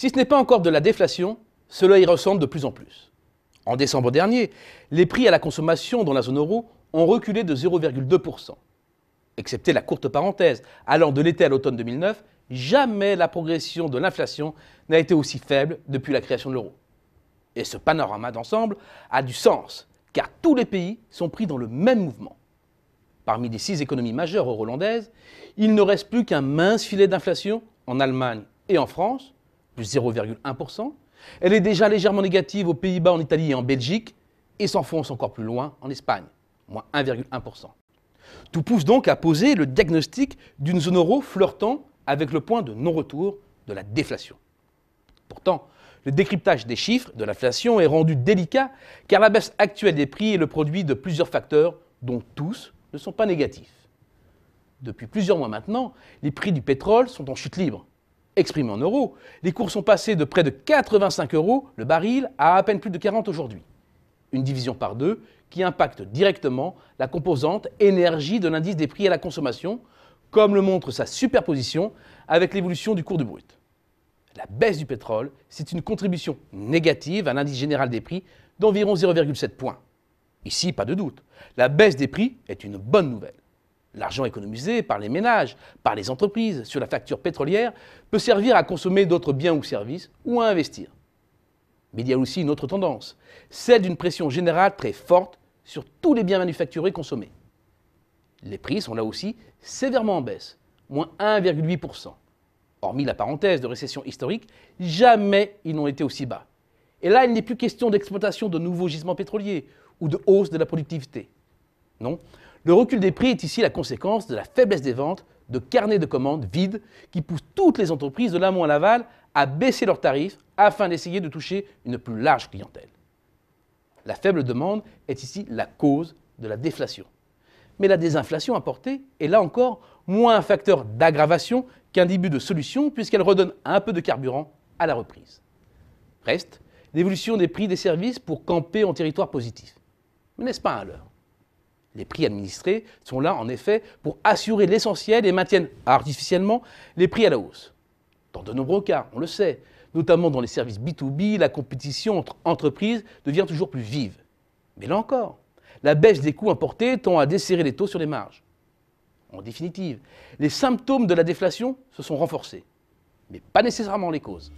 Si ce n'est pas encore de la déflation, cela y ressemble de plus en plus. En décembre dernier, les prix à la consommation dans la zone euro ont reculé de 0,2%. Excepté la courte parenthèse allant de l'été à l'automne 2009, jamais la progression de l'inflation n'a été aussi faible depuis la création de l'euro. Et ce panorama d'ensemble a du sens, car tous les pays sont pris dans le même mouvement. Parmi les 6 économies majeures euro-hollandaises, il ne reste plus qu'un mince filet d'inflation en Allemagne et en France, plus 0,1%. Elle est déjà légèrement négative aux Pays-Bas, en Italie et en Belgique, et s'enfonce encore plus loin en Espagne, moins 1,1%. Tout pousse donc à poser le diagnostic d'une zone euro flirtant avec le point de non-retour de la déflation. Pourtant, le décryptage des chiffres de l'inflation est rendu délicat car la baisse actuelle des prix est le produit de plusieurs facteurs dont tous ne sont pas négatifs. Depuis plusieurs mois maintenant, les prix du pétrole sont en chute libre. Exprimés en euros, les cours sont passés de près de 85 € le baril à peine plus de 40 aujourd'hui. Une division par deux qui impacte directement la composante énergie de l'indice des prix à la consommation, comme le montre sa superposition avec l'évolution du cours du brut. La baisse du pétrole, c'est une contribution négative à l'indice général des prix d'environ 0,7 points. Ici, pas de doute, la baisse des prix est une bonne nouvelle. L'argent économisé par les ménages, par les entreprises sur la facture pétrolière peut servir à consommer d'autres biens ou services ou à investir. Mais il y a aussi une autre tendance, celle d'une pression générale très forte sur tous les biens manufacturés consommés. Les prix sont là aussi sévèrement en baisse, moins 1,8%. Hormis la parenthèse de récession historique, jamais ils n'ont été aussi bas. Et là, il n'est plus question d'exploitation de nouveaux gisements pétroliers ou de hausse de la productivité. Non, le recul des prix est ici la conséquence de la faiblesse des ventes, de carnets de commandes vides qui poussent toutes les entreprises de l'amont à l'aval à baisser leurs tarifs afin d'essayer de toucher une plus large clientèle. La faible demande est ici la cause de la déflation. Mais la désinflation importée est là encore moins un facteur d'aggravation qu'un début de solution puisqu'elle redonne un peu de carburant à la reprise. Reste l'évolution des prix des services pour camper en territoire positif. Mais n'est-ce pas un leurre? Les prix administrés sont là en effet pour assurer l'essentiel et maintiennent artificiellement les prix à la hausse. Dans de nombreux cas, on le sait, notamment dans les services B2B, la compétition entre entreprises devient toujours plus vive. Mais là encore, la baisse des coûts importés tend à desserrer les taux sur les marges. En définitive, les symptômes de la déflation se sont renforcés, mais pas nécessairement les causes.